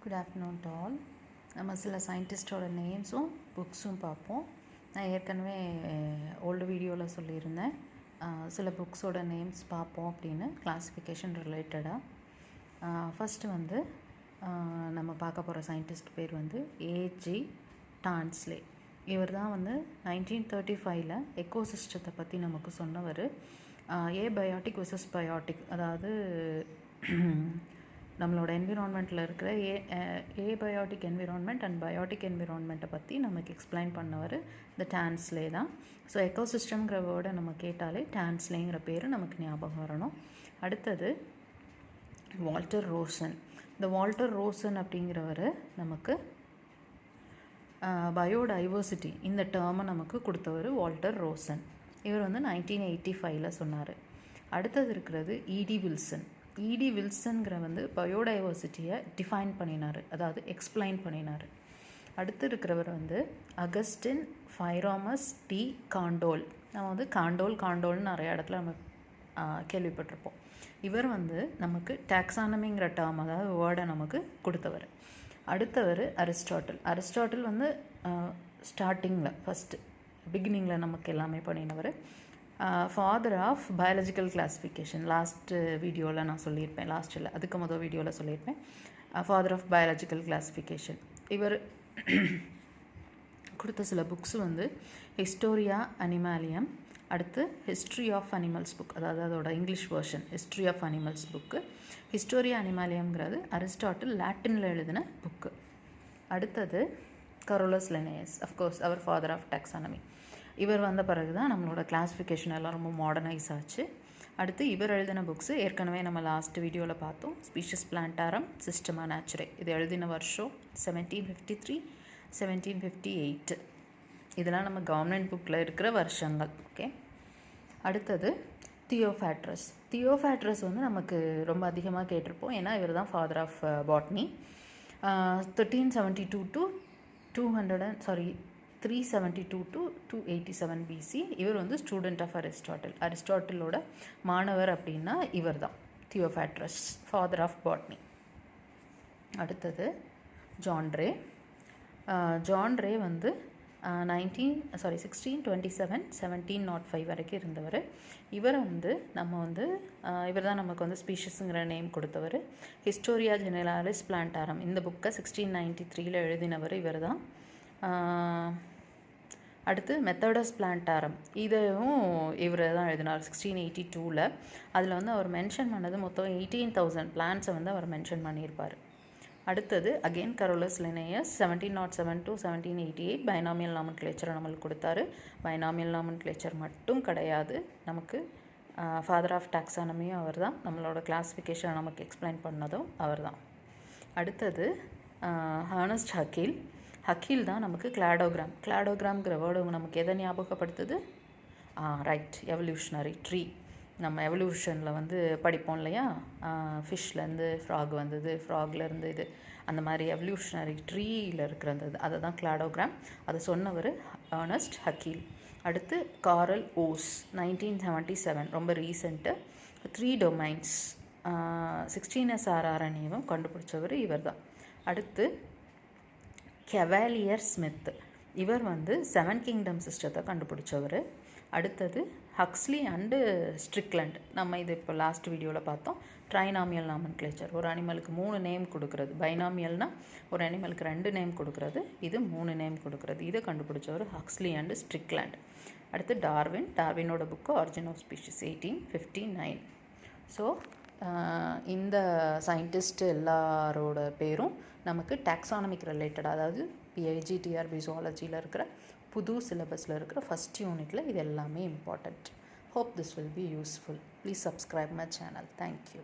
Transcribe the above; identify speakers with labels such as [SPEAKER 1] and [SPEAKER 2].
[SPEAKER 1] Good afternoon to all. நம்ம சில சயின்டிஸ்டோட நேம்ஸும் புக்ஸும் பார்ப்போம். நான் ஏற்கனவே ஓல்டு வீடியோவில் சொல்லியிருந்தேன், சில புக்ஸோட நேம்ஸ் பார்ப்போம் அப்படின்னு கிளாஸிஃபிகேஷன் ரிலேட்டடாக. ஃபஸ்ட்டு வந்து நம்ம பார்க்க போகிற சயின்டிஸ்ட் பேர் வந்து ஏஜி டான்ஸ்லே. இவர் தான் வந்து 1935 எக்கோசிஸ்டத்தை பற்றி நமக்கு சொன்னவர். ஏபயோட்டிக் வெர்சஸ் பயோட்டிக், அதாவது நம்மளோட என்விரான்மெண்ட்டில் இருக்கிற ஏபயோட்டிக் என்விரான்மெண்ட் அண்ட் பயோட்டிக் என்விரான்மெண்ட்டை பற்றி நமக்கு எக்ஸ்பிளைன் பண்ணவர் இந்த டான்ஸ்லே தான். ஸோ எக்கோசிஸ்டம்ங்கிற வேர்டை நம்ம கேட்டாலே டான்ஸ்லேங்கிற பேர் நமக்கு ஞாபகம் வரணும். அடுத்தது வால்டர் ரோசன். இந்த வால்டர் ரோசன் அப்படிங்கிறவர் நமக்கு பயோடைவர்சிட்டி இந்த டேர்மை நமக்கு கொடுத்தவர் வால்டர் ரோசன். இவர் வந்து 1985 சொன்னார். அடுத்தது இருக்கிறது இடி வில்சன். இடி வில்சன்கிற வந்து பயோடைவர்சிட்டியை டிஃபைன் பண்ணினார், அதாவது எக்ஸ்பிளைன் பண்ணினார். அடுத்து இருக்கிறவர் வந்து அகஸ்டின் ஃபைராமஸ் டி காண்டோல். நம்ம வந்து காண்டோல்னு நிறைய இடத்துல நம்ம கேள்விப்பட்டிருப்போம். இவர் வந்து நமக்கு டாக்ஸானமிங்கிற டேர்ம், அதாவது வேர்டை நமக்கு கொடுத்தவர். அடுத்தவர் அரிஸ்டாட்டில் வந்து ஸ்டார்டிங்கில் ஃபஸ்ட்டு பிகினிங்கில் நமக்கு எல்லாமே பண்ணினவர். Father of biological classification. Last வீடியோவில் நான் சொல்லியிருப்பேன், அதுக்கு முதல் வீடியோவில் சொல்லியிருப்பேன், ஃபாதர் ஆஃப் பயாலஜிக்கல் கிளாஸிஃபிகேஷன். இவர் கொடுத்த சில புக்ஸ் வந்து ஹிஸ்டோரியா அனிமாலியம், அடுத்து ஹிஸ்ட்ரி ஆஃப் அனிமல்ஸ் புக், அதாவது அதோட English version history of animals book. Historia அனிமாலியம்ங்கிறது அரிஸ்டாட்டில் லாட்டினில் எழுதின புக்கு. அடுத்தது கரோலஸ் லினேயஸ், அஃப்கோர்ஸ் அவர் ஃபாதர் ஆஃப் டாக்ஸானமி. இவர் வந்த பிறகு தான் நம்மளோட கிளாஸிஃபிகேஷன் எல்லாம் ரொம்ப மாடர்னைஸ் ஆச்சு. அடுத்து இவர் எழுதின புக்ஸு ஏற்கனவே நம்ம லாஸ்ட் வீடியோவில் பார்த்தோம். Species Plantarum, Systema Naturae. இது எழுதின வருஷம் 1753, 1758. இதெல்லாம் நம்ம கவர்மெண்ட் புக்கில் இருக்கிற வருஷங்கள். ஓகே. அடுத்தது தியோஃபேட்ரஸ் வந்து நமக்கு ரொம்ப அதிகமாக கேட்டிருப்போம், ஏன்னா இவர் தான் father of botany. 1372 to 372 to 287 BC. இவர் வந்து ஸ்டூடெண்ட் ஆஃப் அரிஸ்டாட்டிலோட மாணவர் அப்படின்னா இவர் தான் தியோஃபேட்ரஸ், ஃபாதர் ஆஃப் பாட்னி. அடுத்தது ஜான் ரே வந்து 1627 1705 வரைக்கும் இருந்தவர். இவர் வந்து இவர் தான் நமக்கு வந்து ஸ்பீஷஸுங்கிற நேம் கொடுத்தவர். ஹிஸ்டோரியா ஜெனராலிஸ் பிளான்டாரம் இந்த புக்கை 1693 எழுதினவர் இவர் தான். அடுத்து மெத்தடஸ் பிளான்டாரம், இதுவும் இவர் தான் எழுதினார் 1682. அதில் வந்து அவர் மென்ஷன் பண்ணது மொத்தம் 18,000 பிளான்ஸை வந்து அவர் மென்ஷன் பண்ணியிருப்பார். அடுத்தது again Carolus Linnaeus 1707 to 1788 binomial நாமன்கிளேச்சரை நம்மளுக்கு கொடுத்தாரு. பைனாமியல் நாமன்கிளேச்சர் மட்டும் கிடையாது, நமக்கு ஃபாதர் ஆஃப் டாக்ஸானமியும் அவர் தான், நம்மளோட கிளாஸிஃபிகேஷனை நமக்கு எக்ஸ்பிளைன் பண்ணதும் அவர் தான். அடுத்தது ஹர்னஸ்ட் ஹக்கீல் தான் நமக்கு கிளாடோகிராம்ங்கிற வேர்டு நமக்கு எதை ஞாபகப்படுத்துது? Right, evolutionary tree. நம்ம எவல்யூஷனில் வந்து படிப்போம் இல்லையா, ஃபிஷ்லேருந்து ஃப்ராக் வந்தது, ஃப்ராக்லேருந்து இது, அந்த மாதிரி எவல்யூஷனரி ட்ரீயில் இருக்கிறது அதை தான் கிளாடோகிராம். அதை சொன்னவர் ஹர்னஸ்ட் ஹக்கீல். அடுத்து காரல் ஓஸ் 1977, ரொம்ப ரீசெண்ட்டு. 3 டொமைன்ஸ் 16SRRNA கண்டுபிடிச்சவர் இவர் தான். அடுத்து கெவாலியர் ஸ்மித், இவர் வந்து 7 கிங்டம் சிஸ்டத்தை கண்டுபிடிச்சவர். அடுத்தது ஹக்ஸ்லி அண்டு ஸ்ட்ரிக்லண்ட். நம்ம இது இப்போ லாஸ்ட் வீடியோவில் பார்த்தோம். ட்ரைனாமியல் நாமன்கிளேச்சர், ஒரு அனிமலுக்கு 3 நேம் கொடுக்குறது. பைனாமியல்னால் ஒரு அனிமலுக்கு 2 நேம் கொடுக்குறது, இது 3 நேம் கொடுக்குறது. இதை கண்டுபிடிச்சவர் ஹக்ஸ்லி அண்டு ஸ்ட்ரிக்லண்ட். அடுத்து டார்வினோட book Origin of Species 1859. So இந்த சயின்டிஸ்ட் எல்லாரோட பேரும் நமக்கு டாக்ஸானமிக் ரிலேட்டட், அதாவது PIGTRB ஜுவாலஜியில் இருக்கிற புது சிலபஸில் இருக்கிற ஃபஸ்ட் யூனிட்டில் இது எல்லாமே important. Hope this will be useful. Please subscribe my channel. Thank you.